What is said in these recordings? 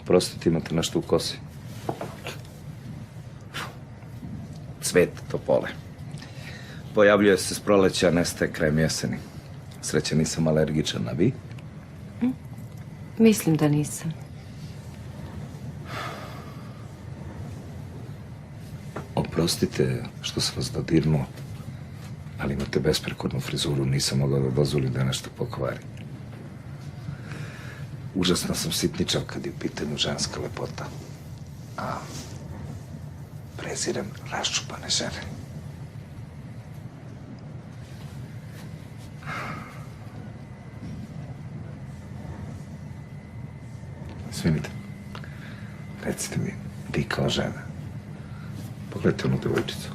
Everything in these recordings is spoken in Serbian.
Oprostite, imate nešto u kosi. Cvet topole. Pojavljuje se s proleća, nestaje krajem jeseni. Sreća, nisam alergičan, a vi? Mislim da nisam. Oprostite što sam vas dodirnuo, ali imate besprekornu frizuru, nisam mogao da dozvolim da nešto pokvari. Užasno sam sitničav kad je u pitanju ženska lepota. A prezirem raščupane žene. Svinite, recite mi, vi kao žena, pogledajte onu devojčicu.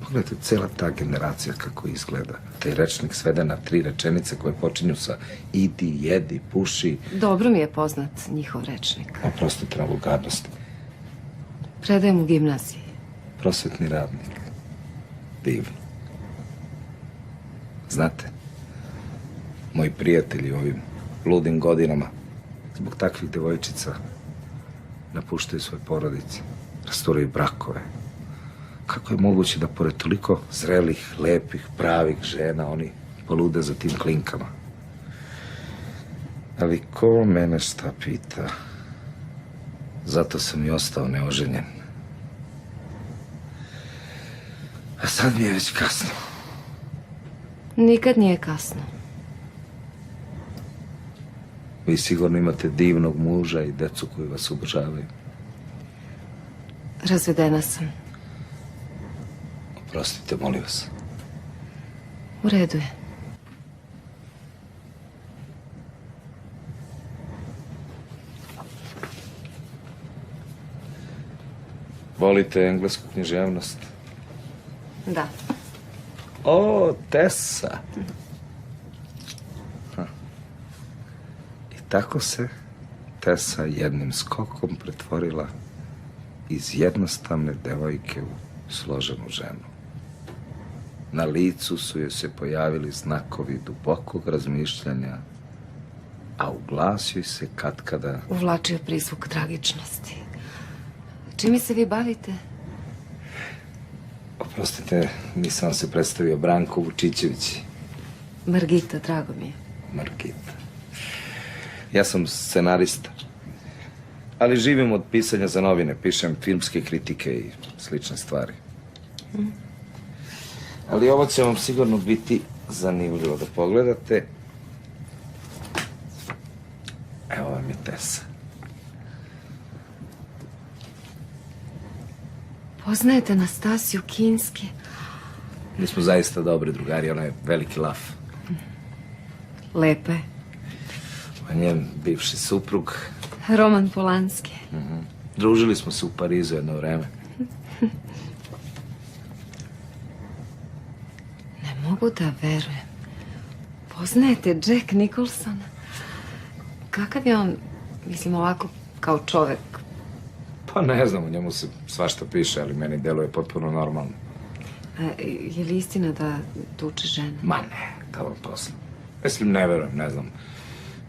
Pogledajte, cela ta generacija kako izgleda. Taj rečnik svede na 3 rečenice koje počinju sa idi, jedi, puši. Dobro mi je poznat njihov rečnik. Oprostite na vulgarnosti. Predajem u gimnaziji. Prosvetni radnik. Divno. Znate, moji prijatelji u ovim ludim godinama zbog takvih devojčica napuštaju svoje porodice, rasturaju brakove. Kako je moguće da pored toliko zrelih, lepih, pravih žena oni polude za tim klinkama? Ali ko mene šta pita? Zato sam i ostao neoženjen. A sad mi je već kasno. Nikad nije kasno. Vi sigurno imate divnog muža i decu koji vas obožavaju. Razvedena sam. Oprostite, molim vas. U redu je. Volite englesku književnost? Da. O, Tessa. I tako se Tessa jednim skokom pretvorila iz jednostavne devojke u složenu ženu. Na licu su joj se pojavili znakovi dubokog razmišljanja, a u glasu joj se katkada Uvlačio prizvuk tragičnosti. Čime se vi bavite? Oprostite, nisam se predstavio, Branko Vučićević. Margita, drago mi je. Margita. Ja sam scenarista, ali živim od pisanja za novine, pišem filmske kritike i slične stvari. Ali ovo će vam sigurno biti zanimljivo da pogledate. Evo vam je Tessa. Poznajete Anastasiju Kinski? Mi smo zaista dobri drugari, ona je veliki laf. Lepa je. A njen bivši suprug. Roman Polanski. Družili smo se u Parizu jedno vreme. Ne mogu da verujem. Poznajete Jack Nicholsona? Kakav je on, mislim, ovako, kao čovek? Pa ne znam, u njemu se svašta piše, ali meni deluje potpuno normalno. Je li istina da tuče žene? Ma ne, da vam posle. Mislim, ne verujem, ne znam.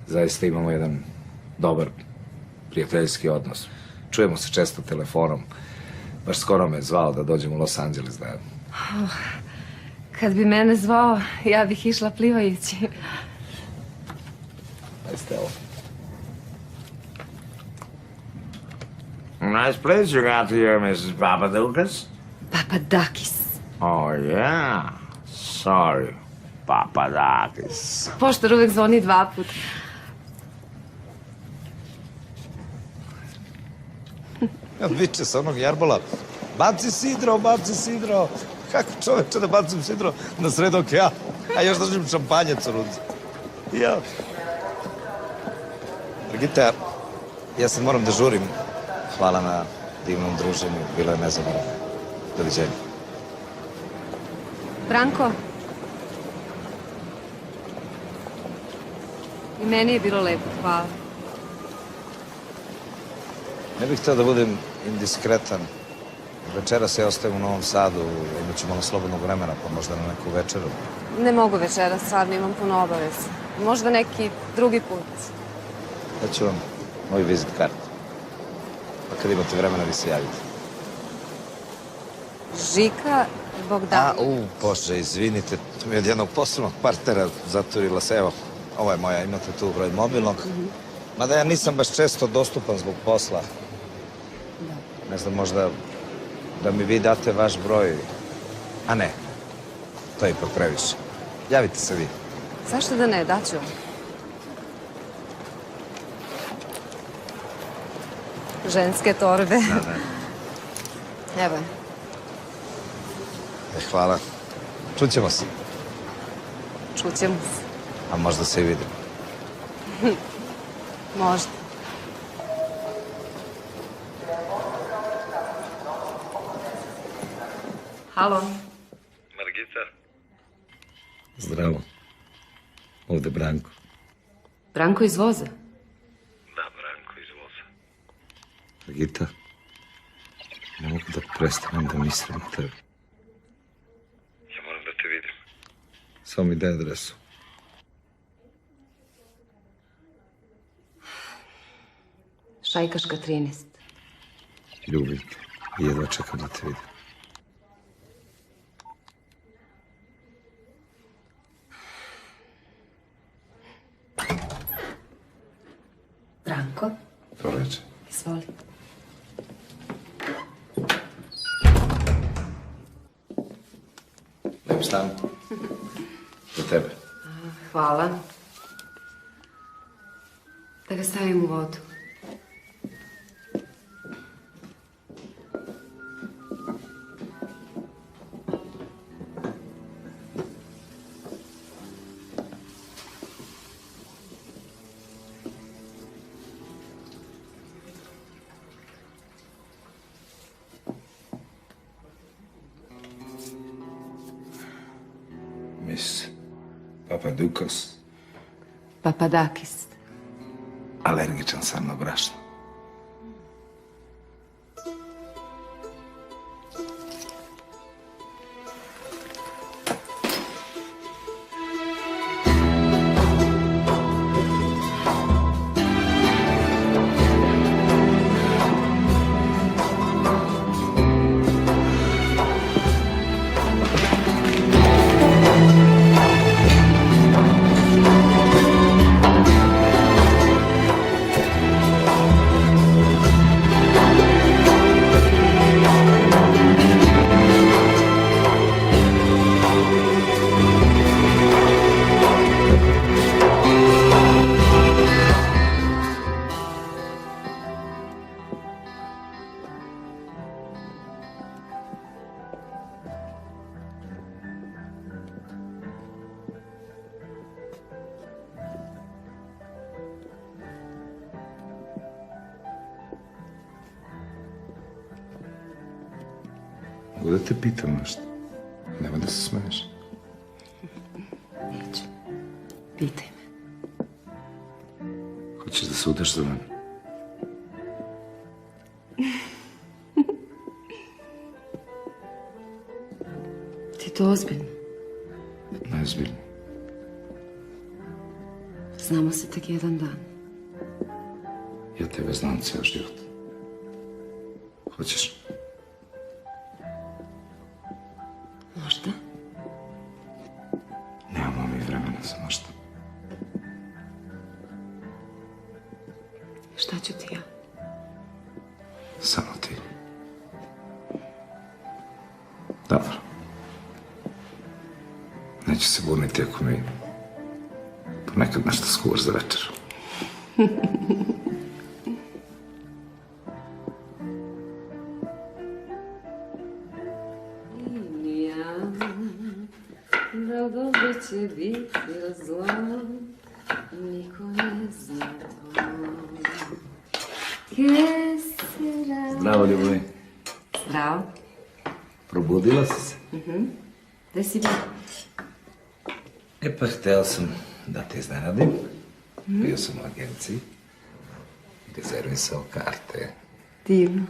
Zaista imamo jedan dobar prijateljski odnos. Čujemo se često telefonom. Baš skoro me je zvao da dođem u Los Angeles da... Kad bi mene zvao, ja bih išla plivajući. Jeste ovo. Nice place you got here, Mrs. Papadakis. Papadakis. Oh, yeah. Sorry, Papadakis. Poštar uvek zvoni 2 puta. Viče sa onog jarbola, baci sidro, baci sidro. Kako čoveče da bacim sidro na sred okeana, a još držim šampanjac u ruci. Ja. Brigita, ja sad moram da žurim. Hvala na divnom druženju, bilo je nezaboravno. Doviđenja. Branko. I meni je bilo lepo, hvala. Ne bih hteo da budem indiskretan. Večeras ja ostajem u Novom Sadu, imat ću malo slobodnog vremena, pa možda na neku večeru. Ne mogu večeras, stvarno imam puno obaveza. Možda neki drugi put. Daću vam moju vizit kartu. Pa kad imate vremena vi se javite. Žika Bogdanović. Bože, izvinite, to mi je od jednog poslovnog partnera zaturila se, evo, ovo je moja, imate tu broj mobilnog. Mada ja nisam baš često dostupan zbog posla. Ne znam, možda da mi vi date vaš broj. A ne, to je ipak previše. Javite se vi. Zašto da ne, daću. Ženske torbe. Evo je. Hvala. Čućemo se. Čućemo se. A možda se i vidimo. Možda. Halo. Margita. Zdravo. Ovde Branko. Branko iz voza. Da, Branko iz voza. Margita, ne mogu da prestanem da mislim o tebi. Ja moram da te vidim. Samo mi daj adresu. Šajkaška 13. Ljubim te i jedva čekam da te vidim. Branko, Dobro večer. izvoli. Dajem stan. Za tebe. Hvala. Da ga stavim u vodu. Miss Papadukos. Papadakis. Alergičan sam na brašno. Mogu da te pitam nešto? Nema da se smeješ. Neću. Pitaj me. Hoćeš da se udaš za mene? Ti to ozbiljno? Neozbiljno. Znamo se tek jedan dan. Ja tebe znam cijel život. Hoćeš? Možda? Nemamo mi vremena za možda. Šta ću ti ja? Samo ti. Dobro. Neću se buniti ako mi ponekad nešto skuvaš za večer. Da dobro će biti zlo, niko ne zna to. Zdravo, ljubavi. Zdravo. Probudila si se? Gde si bio? E pa, hteo sam da te iznenadim. Bio sam u agenciji. Rezervisao karte. Divno.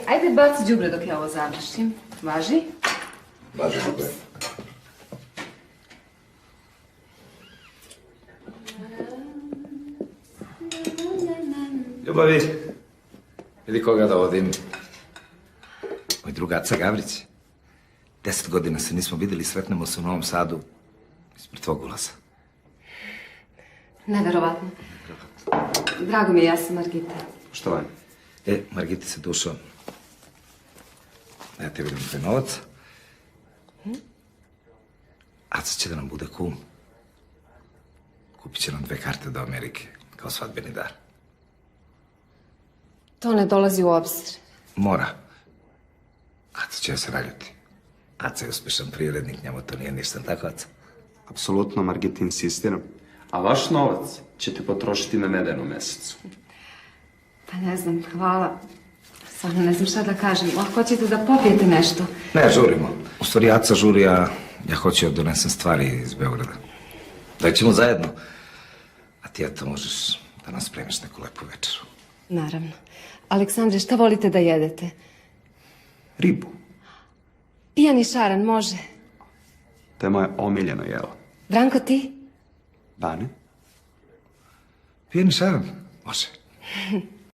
Ajde baci đubre dok ja ovo završim. Važi? Važi, ljubavi. Ljubavi, vidi koga dovodim. Moj drug Aca Gavrić. 10 godina se nismo videli, sretnemo se u Novom Sadu ispred tvog ulaza. Neverovatno. Drago mi je, ja sam Margita. Poštovanje. Margiti se dušo. Ja te vidim tvoj novac. Aca će da nam bude kum. Kupit će nam 2 karte do Amerike, kao svadbeni dar. To ne dolazi u obzir. Mora. Aca će se naljuti. Aca je uspešan privrednik, njemu to nije ništa, tako Aca? Apsolutno, Margita, insistiram. A vaš novac ćete potrošiti na nedeljnom mesecu. Pa ne znam, hvala. Samo ne znam šta da kažem. Ako hoćete da popijete nešto. Ne, žurimo. U stvari, Aca žuri, a ja hoću da donesem stvari iz Beograda. Da ćemo zajedno. A ti, eto, možeš da nam spremiš neku lepu večeru. Naravno. Aleksandre, šta volite da jedete? Ribu. Pijani šaran, može. To je moje omiljeno jelo. Branko, ti? Bane? Pijeni šaran? Može.